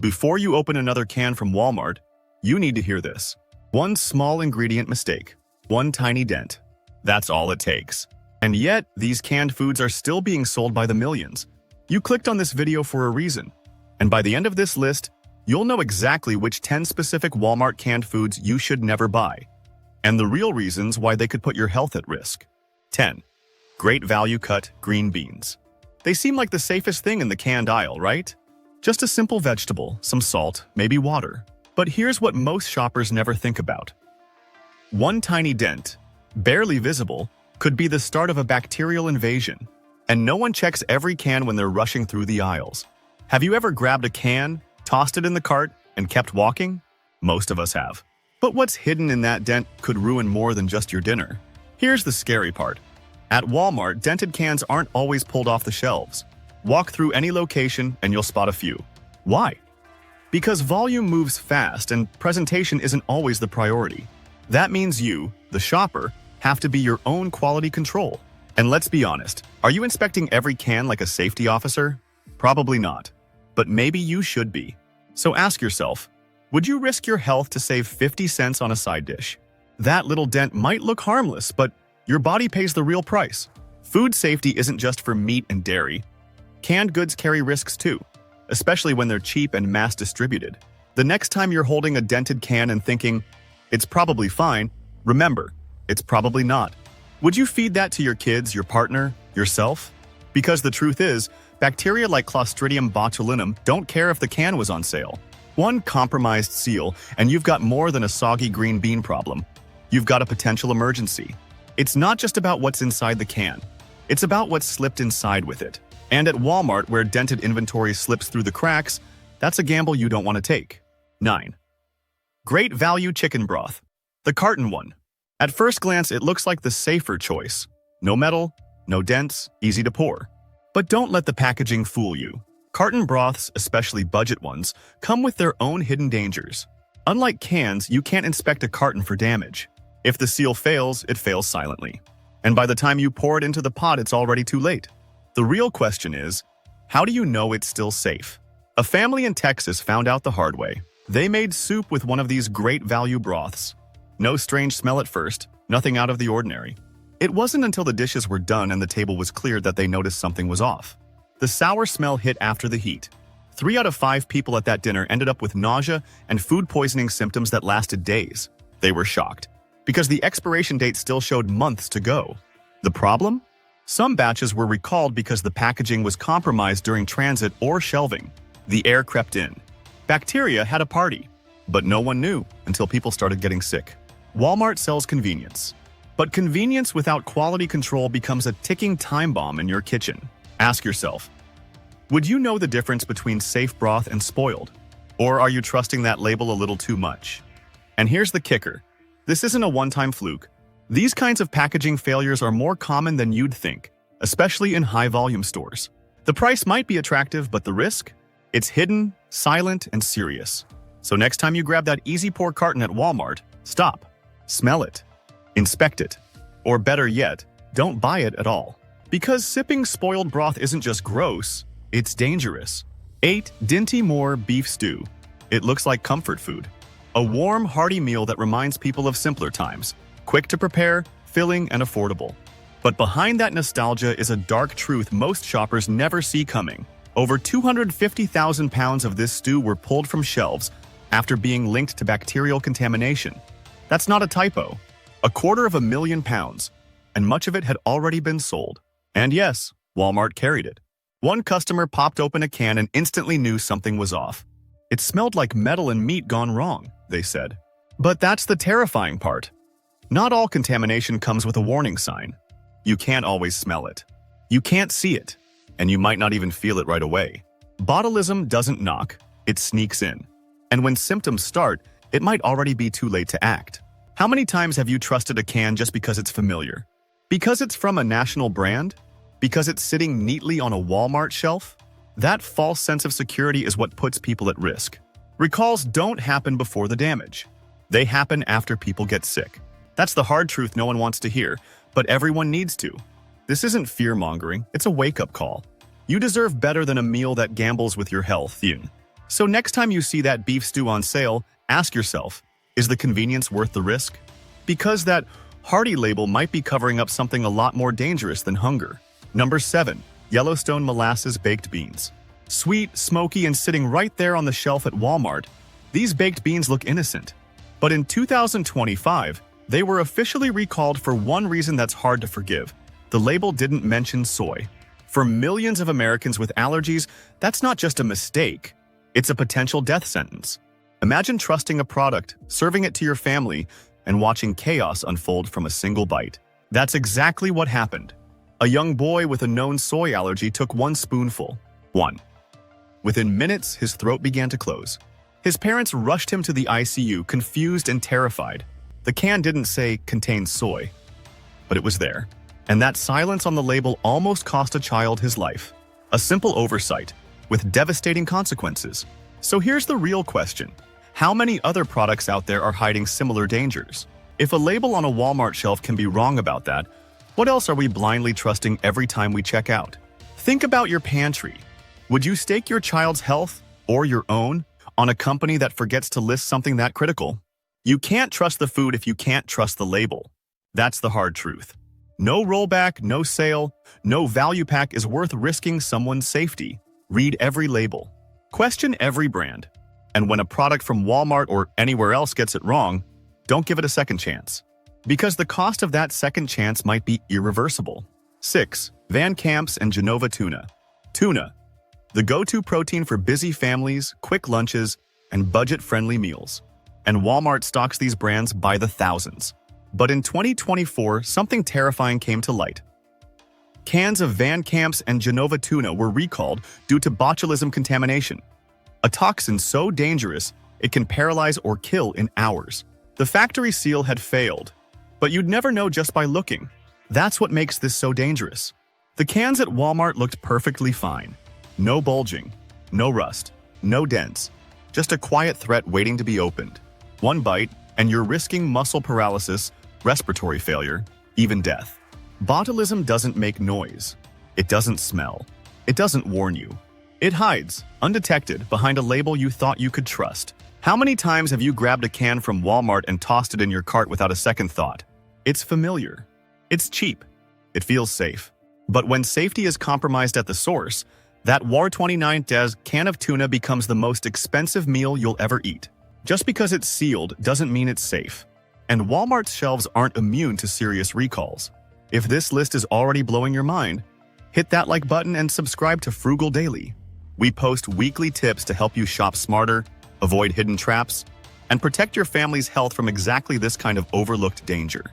Before you open another can from Walmart, you need to hear this. One small ingredient mistake, one tiny dent. That's all it takes. And yet, these canned foods are still being sold by the millions. You clicked on this video for a reason. And by the end of this list, you'll know exactly which 10 specific Walmart canned foods you should never buy, and the real reasons why they could put your health at risk. 10. Great value cut green beans. They seem like the safest thing in the canned aisle, right? Just a simple vegetable, some salt, maybe water. But here's what most shoppers never think about. One tiny dent, barely visible, could be the start of a bacterial invasion. And no one checks every can when they're rushing through the aisles. Have you ever grabbed a can, tossed it in the cart, and kept walking? Most of us have. But what's hidden in that dent could ruin more than just your dinner. Here's the scary part. At Walmart, dented cans aren't always pulled off the shelves. Walk through any location and you'll spot a few. Why? Because volume moves fast and presentation isn't always the priority. That means you, the shopper, have to be your own quality control. And let's be honest, are you inspecting every can like a safety officer? Probably not. But maybe you should be. So ask yourself, would you risk your health to save 50 cents on a side dish? That little dent might look harmless, but your body pays the real price. Food safety isn't just for meat and dairy. Canned goods carry risks too, especially when they're cheap and mass distributed. The next time you're holding a dented can and thinking, it's probably fine, remember, it's probably not. Would you feed that to your kids, your partner, yourself? Because the truth is, bacteria like Clostridium botulinum don't care if the can was on sale. One compromised seal, and you've got more than a soggy green bean problem. You've got a potential emergency. It's not just about what's inside the can. It's about what's slipped inside with it. And at Walmart, where dented inventory slips through the cracks, that's a gamble you don't want to take. 9. Great value chicken broth. The carton one. At first glance, it looks like the safer choice. No metal, no dents, easy to pour. But don't let the packaging fool you. Carton broths, especially budget ones, come with their own hidden dangers. Unlike cans, you can't inspect a carton for damage. If the seal fails, it fails silently. And by the time you pour it into the pot, it's already too late. The real question is, how do you know it's still safe? A family in Texas found out the hard way. They made soup with one of these great value broths. No strange smell at first, nothing out of the ordinary. It wasn't until the dishes were done and the table was cleared that they noticed something was off. The sour smell hit after the heat. 3 out of 5 people at that dinner ended up with nausea and food poisoning symptoms that lasted days. They were shocked, because the expiration date still showed months to go. The problem? Some batches were recalled because the packaging was compromised during transit or shelving. The air crept in. Bacteria had a party, but no one knew until people started getting sick. Walmart sells convenience. But convenience without quality control becomes a ticking time bomb in your kitchen. Ask yourself, would you know the difference between safe broth and spoiled? Or are you trusting that label a little too much? And here's the kicker. This isn't a one-time fluke. These kinds of packaging failures are more common than you'd think, especially in high-volume stores. The price might be attractive, but the risk? It's hidden, silent, and serious. So next time you grab that easy pour carton at Walmart, stop, smell it, inspect it, or better yet, don't buy it at all. Because sipping spoiled broth isn't just gross, it's dangerous. 8. Dinty Moore beef stew. It looks like comfort food. A warm, hearty meal that reminds people of simpler times. Quick to prepare, filling, and affordable. But behind that nostalgia is a dark truth most shoppers never see coming. Over 250,000 pounds of this stew were pulled from shelves after being linked to bacterial contamination. That's not a typo. 250,000 pounds, and much of it had already been sold. And yes, Walmart carried it. One customer popped open a can and instantly knew something was off. It smelled like metal and meat gone wrong, they said. But that's the terrifying part. Not all contamination comes with a warning sign. You can't always smell it. You can't see it, and you might not even feel it right away. Botulism doesn't knock, it sneaks in. And when symptoms start, it might already be too late to act. How many times have you trusted a can just because it's familiar? Because it's from a national brand? Because it's sitting neatly on a Walmart shelf? That false sense of security is what puts people at risk. Recalls don't happen before the damage. They happen after people get sick. That's the hard truth no one wants to hear, but everyone needs to. This isn't fear-mongering, it's a wake-up call. You deserve better than a meal that gambles with your health. So next time you see that beef stew on sale, ask yourself, is the convenience worth the risk? Because that hearty label might be covering up something a lot more dangerous than hunger. Number 7. Yellowstone Molasses Baked Beans. Sweet, smoky, and sitting right there on the shelf at Walmart, these baked beans look innocent. But in 2025, they were officially recalled for one reason that's hard to forgive. The label didn't mention soy. For millions of Americans with allergies, that's not just a mistake, it's a potential death sentence. Imagine trusting a product, serving it to your family, and watching chaos unfold from a single bite. That's exactly what happened. A young boy with a known soy allergy took one spoonful. Within minutes, his throat began to close. His parents rushed him to the ICU, confused and terrified. The can didn't say contains soy, but it was there. And that silence on the label almost cost a child his life. A simple oversight, with devastating consequences. So here's the real question. How many other products out there are hiding similar dangers? If a label on a Walmart shelf can be wrong about that, what else are we blindly trusting every time we check out? Think about your pantry. Would you stake your child's health, or your own, on a company that forgets to list something that critical? You can't trust the food if you can't trust the label. That's the hard truth. No rollback, no sale, no value pack is worth risking someone's safety. Read every label. Question every brand. And when a product from Walmart or anywhere else gets it wrong, don't give it a second chance. Because the cost of that second chance might be irreversible. 6. Van Camp's and Genova Tuna. Tuna, the go-to protein for busy families, quick lunches, and budget-friendly meals. And Walmart stocks these brands by the thousands. But in 2024, something terrifying came to light. Cans of Van Camp's and Genova tuna were recalled due to botulism contamination, a toxin so dangerous it can paralyze or kill in hours. The factory seal had failed, but you'd never know just by looking. That's what makes this so dangerous. The cans at Walmart looked perfectly fine. No bulging, no rust, no dents, just a quiet threat waiting to be opened. One bite, and you're risking muscle paralysis, respiratory failure, even death. Botulism doesn't make noise. It doesn't smell. It doesn't warn you. It hides, undetected, behind a label you thought you could trust. How many times have you grabbed a can from Walmart and tossed it in your cart without a second thought? It's familiar. It's cheap. It feels safe. But when safety is compromised at the source, that War 29 Des can of tuna becomes the most expensive meal you'll ever eat. Just because it's sealed doesn't mean it's safe. And Walmart's shelves aren't immune to serious recalls. If this list is already blowing your mind, hit that like button and subscribe to Frugal Daily. We post weekly tips to help you shop smarter, avoid hidden traps, and protect your family's health from exactly this kind of overlooked danger.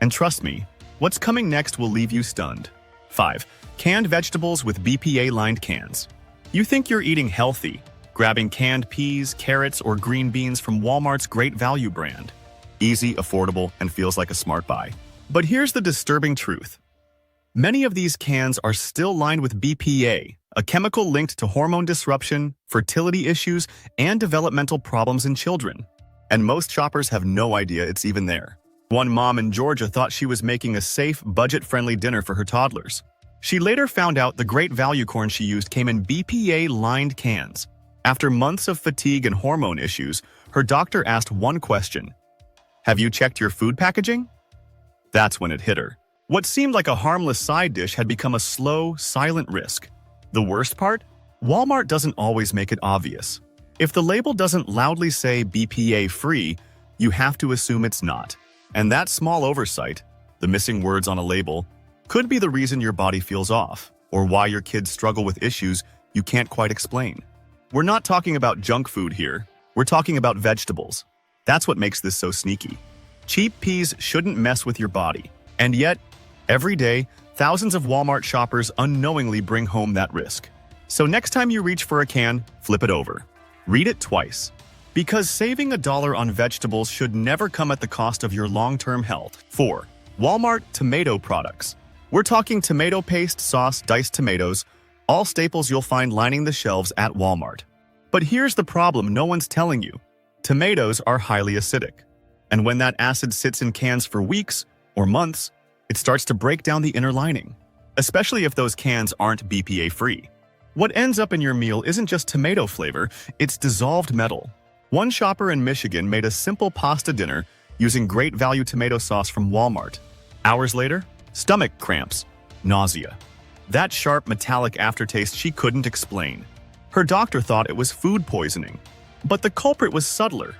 And trust me, what's coming next will leave you stunned. 5. Canned vegetables with BPA-lined cans. You think you're eating healthy, grabbing canned peas, carrots, or green beans from Walmart's Great Value brand. Easy, affordable, and feels like a smart buy. But here's the disturbing truth. Many of these cans are still lined with BPA, a chemical linked to hormone disruption, fertility issues, and developmental problems in children. And most shoppers have no idea it's even there. One mom in Georgia thought she was making a safe, budget-friendly dinner for her toddlers. She later found out the Great Value corn she used came in BPA-lined cans. After months of fatigue and hormone issues, her doctor asked one question: "Have you checked your food packaging?" That's when it hit her. What seemed like a harmless side dish had become a slow, silent risk. The worst part? Walmart doesn't always make it obvious. If the label doesn't loudly say BPA-free, you have to assume it's not. And that small oversight, the missing words on a label, could be the reason your body feels off, or why your kids struggle with issues you can't quite explain. We're not talking about junk food here. We're talking about vegetables. That's what makes this so sneaky. Cheap peas shouldn't mess with your body. And yet, every day, thousands of Walmart shoppers unknowingly bring home that risk. So next time you reach for a can, flip it over. Read it twice. Because saving $1 on vegetables should never come at the cost of your long-term health. 4. Walmart tomato products. We're talking tomato paste, sauce, diced tomatoes, all staples you'll find lining the shelves at Walmart. But here's the problem no one's telling you. Tomatoes are highly acidic. And when that acid sits in cans for weeks or months, it starts to break down the inner lining, especially if those cans aren't BPA-free. What ends up in your meal isn't just tomato flavor, it's dissolved metal. One shopper in Michigan made a simple pasta dinner using great value tomato sauce from Walmart. Hours later, stomach cramps, nausea. That sharp metallic aftertaste she couldn't explain. Her doctor thought it was food poisoning, but the culprit was subtler.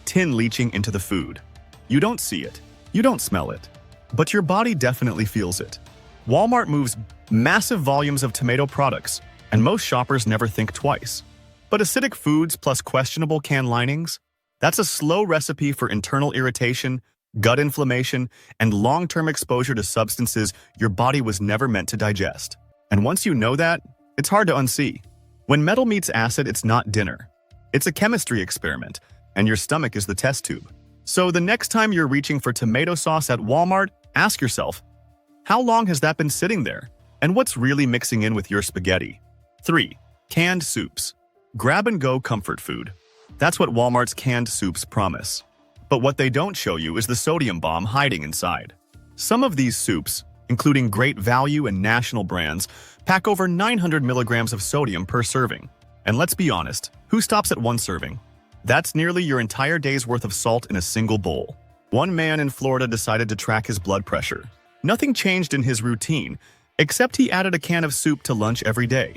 Tin leaching into the food. You don't see it, you don't smell it, but your body definitely feels it. Walmart moves massive volumes of tomato products, and most shoppers never think twice. But acidic foods plus questionable can linings? That's a slow recipe for internal irritation, gut inflammation, and long-term exposure to substances your body was never meant to digest. And once you know that, it's hard to unsee. When metal meets acid, it's not dinner. It's a chemistry experiment, and your stomach is the test tube. So the next time you're reaching for tomato sauce at Walmart, ask yourself, how long has that been sitting there? And what's really mixing in with your spaghetti? 3. Canned soups. Grab-and-go comfort food. That's what Walmart's canned soups promise. But what they don't show you is the sodium bomb hiding inside. Some of these soups, including Great Value and national brands, pack over 900 milligrams of sodium per serving. And let's be honest, who stops at one serving? That's nearly your entire day's worth of salt in a single bowl. One man in Florida decided to track his blood pressure. Nothing changed in his routine, except he added a can of soup to lunch every day.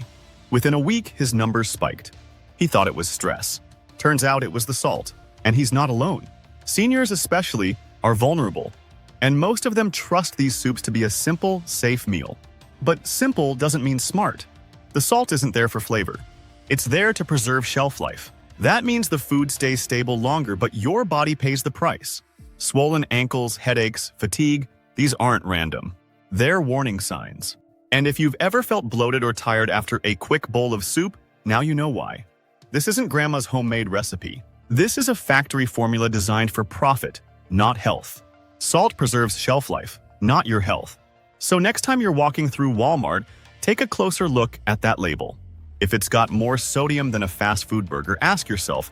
Within a week, his numbers spiked. He thought it was stress. Turns out it was the salt. And he's not alone. Seniors especially are vulnerable, and most of them trust these soups to be a simple, safe meal. But simple doesn't mean smart. The salt isn't there for flavor. It's there to preserve shelf life. That means the food stays stable longer, but your body pays the price. Swollen ankles, headaches, fatigue, these aren't random. They're warning signs. And if you've ever felt bloated or tired after a quick bowl of soup, now you know why. This isn't grandma's homemade recipe. This is a factory formula designed for profit, not health. Salt preserves shelf life, not your health. So next time you're walking through Walmart, take a closer look at that label. If it's got more sodium than a fast food burger, ask yourself,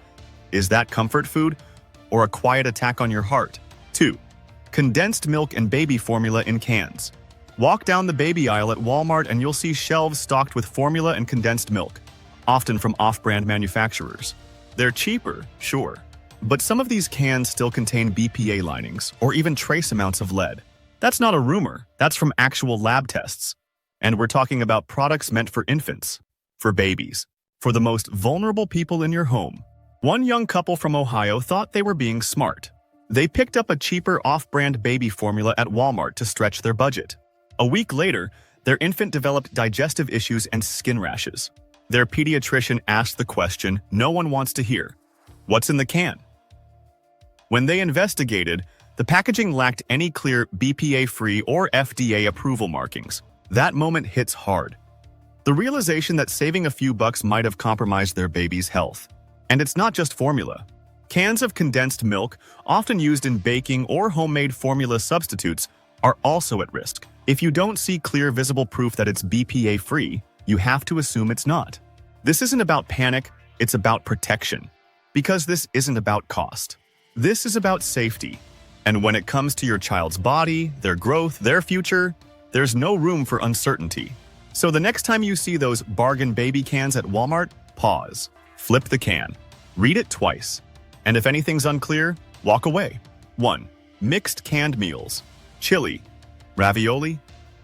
is that comfort food or a quiet attack on your heart? 2. Condensed milk and baby formula in cans. Walk down the baby aisle at Walmart and you'll see shelves stocked with formula and condensed milk, often from off-brand manufacturers. They're cheaper, sure, but some of these cans still contain BPA linings or even trace amounts of lead. That's not a rumor, that's from actual lab tests. And we're talking about products meant for infants, for babies, for the most vulnerable people in your home. One young couple from Ohio thought they were being smart. They picked up a cheaper off-brand baby formula at Walmart to stretch their budget. A week later, their infant developed digestive issues and skin rashes. Their pediatrician asked the question no one wants to hear. What's in the can? When they investigated, the packaging lacked any clear BPA-free or FDA approval markings. That moment hits hard. The realization that saving a few bucks might have compromised their baby's health. And it's not just formula. Cans of condensed milk, often used in baking or homemade formula substitutes, are also at risk. If you don't see clear visible proof that it's BPA-free, you have to assume it's not. This isn't about panic, it's about protection. Because this isn't about cost. This is about safety. And when it comes to your child's body, their growth, their future, there's no room for uncertainty. So the next time you see those bargain baby cans at Walmart, pause. Flip the can. Read it twice. And if anything's unclear, walk away. 1. Mixed canned meals. Chili, ravioli,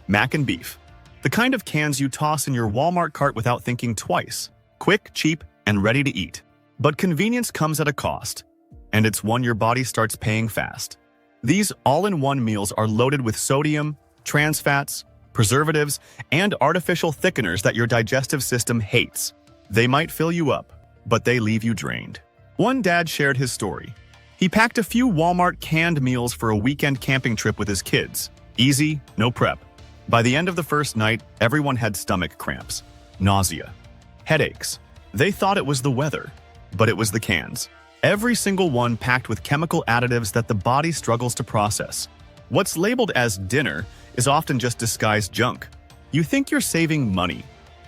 mac and beef. The kind of cans you toss in your Walmart cart without thinking twice. Quick, cheap, and ready to eat. But convenience comes at a cost, and it's one your body starts paying fast. These all-in-one meals are loaded with sodium, trans fats, preservatives, and artificial thickeners that your digestive system hates. They might fill you up, but they leave you drained. One dad shared his story. He packed a few Walmart canned meals for a weekend camping trip with his kids. Easy, no prep. By the end of the first night, everyone had stomach cramps, nausea, headaches. They thought it was the weather, but it was the cans. Every single one packed with chemical additives that the body struggles to process. What's labeled as dinner is often just disguised junk. You think you're saving money,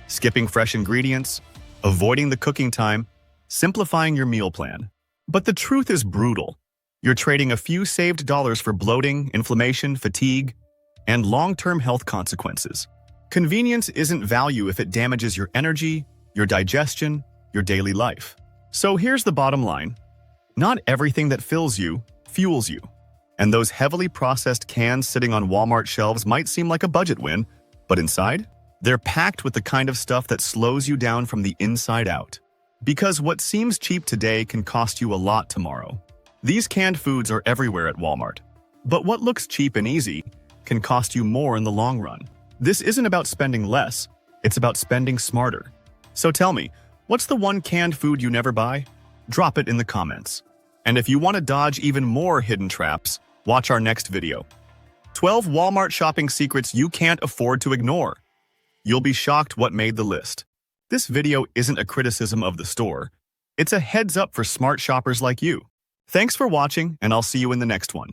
skipping fresh ingredients, avoiding the cooking time, simplifying your meal plan. But the truth is brutal. You're trading a few saved dollars for bloating, inflammation, fatigue, and long-term health consequences. Convenience isn't value if it damages your energy, your digestion, your daily life. So here's the bottom line. Not everything that fills you, fuels you. And those heavily processed cans sitting on Walmart shelves might seem like a budget win, but inside, they're packed with the kind of stuff that slows you down from the inside out. Because what seems cheap today can cost you a lot tomorrow. These canned foods are everywhere at Walmart. But what looks cheap and easy can cost you more in the long run. This isn't about spending less, it's about spending smarter. So tell me, what's the one canned food you never buy? Drop it in the comments. And if you want to dodge even more hidden traps, watch our next video. 12 Walmart shopping secrets you can't afford to ignore. You'll be shocked what made the list. This video isn't a criticism of the store. It's a heads up for smart shoppers like you. Thanks for watching, and I'll see you in the next one.